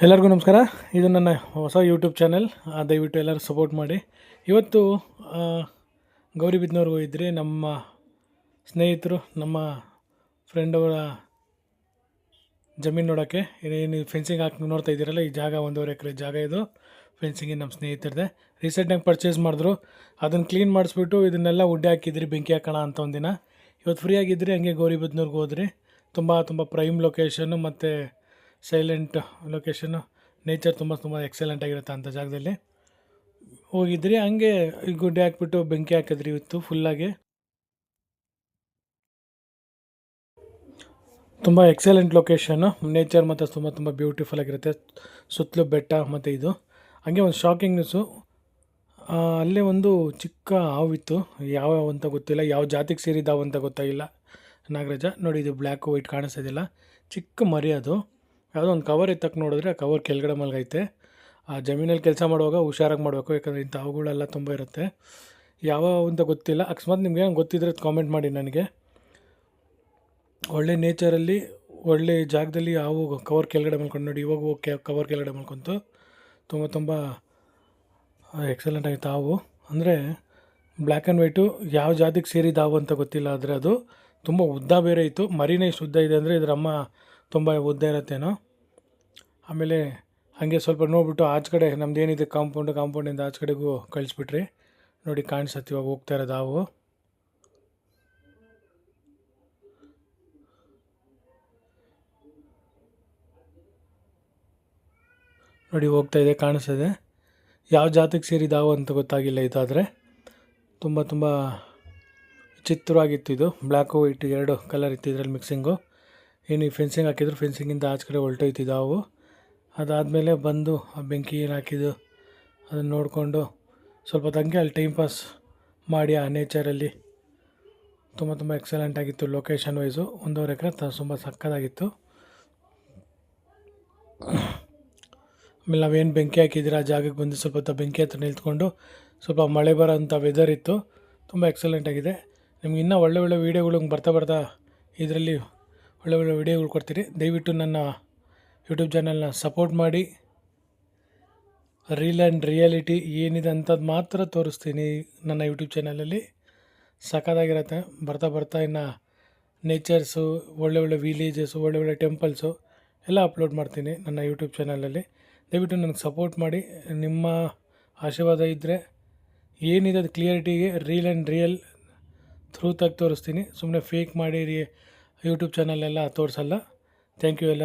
ಎಲ್ಲರಿಗೂ ನಮಸ್ಕಾರ. ಇದು ನನ್ನ ಹೊಸ ಯೂಟ್ಯೂಬ್ ಚಾನೆಲ್. ದಯವಿಟ್ಟು ಎಲ್ಲರೂ ಸಪೋರ್ಟ್ ಮಾಡಿ. ಇವತ್ತು ಗೌರಿಬಿದನೂರಿಗೆ ಹೋಗಿದ್ರಿ. ನಮ್ಮ ಸ್ನೇಹಿತರು, ನಮ್ಮ ಫ್ರೆಂಡ್ ಅವರ ಜಮೀನು ನೋಡೋಕ್ಕೆ. ಏನು ಫೆನ್ಸಿಂಗ್ ಹಾಕಿ ನೋಡ್ತಾ ಇದ್ದೀರಲ್ಲ, ಈ ಜಾಗ 1.5 ಎಕರೆ ಜಾಗ. ಇದು ಫೆನ್ಸಿಂಗ್ ನಮ್ಮ ಸ್ನೇಹಿತರದೆ. ರೀಸೆಂಟಾಗಿ ಪರ್ಚೇಸ್ ಮಾಡಿದ್ರು. ಅದನ್ನು ಕ್ಲೀನ್ ಮಾಡಿಸ್ಬಿಟ್ಟು ಇದನ್ನೆಲ್ಲ ಉಡ್ಡೆ ಹಾಕಿದ್ರಿ, ಬೆಂಕಿ ಹಾಕೋಣ ಅಂತ ಒಂದಿನ. ಇವತ್ತು ಫ್ರೀ ಆಗಿದ್ರಿ, ಹಂಗೆ ಗೌರಿಬಿದನೂರಿಗೆ ಹೋದ್ರಿ. ತುಂಬ ಪ್ರೈಮ್ ಲೊಕೇಶನ್ನು ಮತ್ತು ಸೈಲೆಂಟ್ ಲೊಕೇಶನ್ನು, ನೇಚರ್ ತುಂಬ ಎಕ್ಸಲೆಂಟ್ ಆಗಿರುತ್ತೆ ಅಂಥ ಜಾಗದಲ್ಲಿ ಹೋಗಿದ್ರಿ. ಹಂಗೆ ಗುಡ್ಡೆ ಹಾಕ್ಬಿಟ್ಟು ಬೆಂಕಿ ಹಾಕಿದ್ರಿ ಇವತ್ತು ಫುಲ್ಲಾಗಿ. ತುಂಬ ಎಕ್ಸಲೆಂಟ್ ಲೊಕೇಶನ್ನು, ನೇಚರ್ ಮತ್ತು ತುಂಬ ಬ್ಯೂಟಿಫುಲ್ ಆಗಿರುತ್ತೆ. ಸುತ್ತಲೂ ಬೆಟ್ಟ ಮತ್ತು ಇದು. ಹಂಗೆ ಒಂದು ಶಾಕಿಂಗ್ ನ್ಯೂಸು, ಅಲ್ಲೇ ಒಂದು ಚಿಕ್ಕ ಹಾವಿತ್ತು. ಯಾವ ಅಂತ ಗೊತ್ತಿಲ್ಲ, ಯಾವ ಜಾತಿಗೆ ಸೇರಿದ ಹಾವು ಅಂತ ಗೊತ್ತಾಗಿಲ್ಲ. ನಾಗರಾಜ ನೋಡಿ, ಇದು ಬ್ಲ್ಯಾಕ್ ವೈಟ್ ಕಾಣಿಸ್ತಿದ್ದಿಲ್ಲ, ಚಿಕ್ಕ ಮರಿ ಅದು. ಯಾವುದೋ ಒಂದು ಕವರ್ ಎತ್ತಕ್ಕೆ ನೋಡಿದ್ರೆ ಆ ಕವರ್ ಕೆಳಗಡೆ ಮಲಗೈತೆ. ಆ ಜಮೀನಲ್ಲಿ ಕೆಲಸ ಮಾಡುವಾಗ ಹುಷಾರಾಗಿ ಮಾಡಬೇಕು, ಯಾಕಂದರೆ ಇಂಥ ಹಾವುಗಳೆಲ್ಲ ತುಂಬ ಇರುತ್ತೆ. ಯಾವ ಅಂತ ಗೊತ್ತಿಲ್ಲ. ಅಕಸ್ಮಾತ್ ನಿಮ್ಗೆ ಏನೋ ಗೊತ್ತಿದ್ರೆ ಕಾಮೆಂಟ್ ಮಾಡಿ ನನಗೆ. ಒಳ್ಳೆ ನೇಚರಲ್ಲಿ, ಒಳ್ಳೆ ಜಾಗದಲ್ಲಿ ಹಾವು ಕವರ್ ಕೆಳಗಡೆ ಮಲ್ಕೊಂಡು ನೋಡಿ. ಇವಾಗ ಹೋಗಿ ಕವರ್ ಕೆಳಗಡೆ ಮಲ್ಕೊಂತು. ತುಂಬ ಎಕ್ಸಲೆಂಟ್ ಆಗಿತ್ತು ಹಾವು. ಅಂದರೆ ಬ್ಲ್ಯಾಕ್ ಆ್ಯಂಡ್ ವೈಟು, ಯಾವ ಜಾತಿಗೆ ಸೇರಿದ ಹಾವು ಅಂತ ಗೊತ್ತಿಲ್ಲ. ಆದರೆ ಅದು ತುಂಬ ಉದ್ದ ಬೇರೆ ಇತ್ತು. ಮರಿನೇ ಇಷ್ಟು ಉದ್ದ ಇದೆ ಅಂದರೆ ಇದರ ಅಮ್ಮ ತುಂಬ ಉದ್ದ ಇರುತ್ತೇನೋ. ಆಮೇಲೆ ಹಾಗೆ ಸ್ವಲ್ಪ ನೋಡಿಬಿಟ್ಟು ಆಚೆ ಕಡೆ ನಮ್ದು ಏನಿದೆ ಕಾಂಪೌಂಡಿಂದ ಆಚೆ ಕಡೆಗೂ ಕಳಿಸ್ಬಿಟ್ರಿ. ನೋಡಿ ಕಾಣಿಸತ್ತೆ ಇವಾಗ ಹೋಗ್ತಾ ಇರೋದು ಹಾವು. ನೋಡಿ ಹೋಗ್ತಾ ಇದೆ, ಕಾಣಿಸ್ತಿದೆ. ಯಾವ ಜಾತಿಗೆ ಸೇರಿದ ಹಾವು ಅಂತ ಗೊತ್ತಾಗಿಲ್ಲ. ಇದಾದರೆ ತುಂಬ ಚಿತ್ರವಾಗಿತ್ತು. ಇದು ಬ್ಲ್ಯಾಕು ವೈಟ್ 2 ಕಲರ್ ಇತ್ತು ಇದರಲ್ಲಿ ಮಿಕ್ಸಿಂಗು. ಏನು ಫೆನ್ಸಿಂಗ್ ಹಾಕಿದ್ರು, ಫೆನ್ಸಿಂಗಿಂದ ಆಚೆ ಕಡೆ ಹೊಲ್ಟೋಯ್ತಿದ್ದು ಹಾವು. ಅದಾದಮೇಲೆ ಬಂದು ಆ ಬೆಂಕಿ ಏನು ಹಾಕಿದ್ದು ಅದನ್ನು ನೋಡಿಕೊಂಡು ಸ್ವಲ್ಪ ತಂಗೆ ಅಲ್ಲಿ ಟೈಮ್ ಪಾಸ್ ಮಾಡಿ ಆ ನೇಚರಲ್ಲಿ. ತುಂಬ ಎಕ್ಸಲೆಂಟ್ ಆಗಿತ್ತು ಲೊಕೇಶನ್ ವೈಸು. 1.5 ಎಕರೆ ತುಂಬ ಸಕ್ಕತ್ತಾಗಿತ್ತು. ಆಮೇಲೆ ನಾವೇನು ಬೆಂಕಿ ಹಾಕಿದ್ರೆ ಆ ಜಾಗಕ್ಕೆ ಬಂದು ಸ್ವಲ್ಪ ಹೊತ್ತು ಬೆಂಕಿ ಹತ್ರ ನಿಂತ್ಕೊಂಡು, ಸ್ವಲ್ಪ ಮಳೆ ಬರೋಂಥ ವೆದರ್ ಇತ್ತು. ತುಂಬ ಎಕ್ಸಲೆಂಟ್ ಆಗಿದೆ. ನಿಮ್ಗೆ ಇನ್ನೂ ಒಳ್ಳೆ ವೀಡಿಯೋಗಳು ಬರ್ತಾ ಇದರಲ್ಲಿ ಒಳ್ಳೆ ವೀಡಿಯೋಗಳು ಕೊಡ್ತೀರಿ. ದಯವಿಟ್ಟು ನನ್ನ ಯೂಟ್ಯೂಬ್ ಚಾನಲ್ನ ಸಪೋರ್ಟ್ ಮಾಡಿ. ರೀಲ್ ಆ್ಯಂಡ್ ರಿಯಾಲಿಟಿ ಏನಿದೆ ಅಂಥದ್ದು ಮಾತ್ರ ತೋರಿಸ್ತೀನಿ ನನ್ನ ಯೂಟ್ಯೂಬ್ ಚಾನಲಲ್ಲಿ. ಸಖತ್ತಾಗಿರುತ್ತೆ. ಬರ್ತಾ ಇನ್ನು ನೇಚರ್ಸು, ಒಳ್ಳೆ ವಿಲೇಜಸ್ಸು, ಒಳ್ಳೆ ಟೆಂಪಲ್ಸು ಎಲ್ಲ ಅಪ್ಲೋಡ್ ಮಾಡ್ತೀನಿ ನನ್ನ ಯೂಟ್ಯೂಬ್ ಚಾನಲಲ್ಲಿ. ದಯವಿಟ್ಟು ನನಗೆ ಸಪೋರ್ಟ್ ಮಾಡಿ. ನಿಮ್ಮ ಆಶೀರ್ವಾದ ಇದ್ದರೆ ಏನಿದೆ ಅದು ಕ್ಲಿಯರಿಟಿಗೆ ರೀಲ್ ಆ್ಯಂಡ್ ರಿಯಲ್ ಥ್ರೂತಾಗಿ ತೋರಿಸ್ತೀನಿ. ಸುಮ್ಮನೆ ಫೇಕ್ ಮಾಡಿ ಯೂಟ್ಯೂಬ್ ಚಾನಲೆಲ್ಲ ತೋರಿಸಲ್ಲ. ಥ್ಯಾಂಕ್ ಯು ಎಲ್ಲ.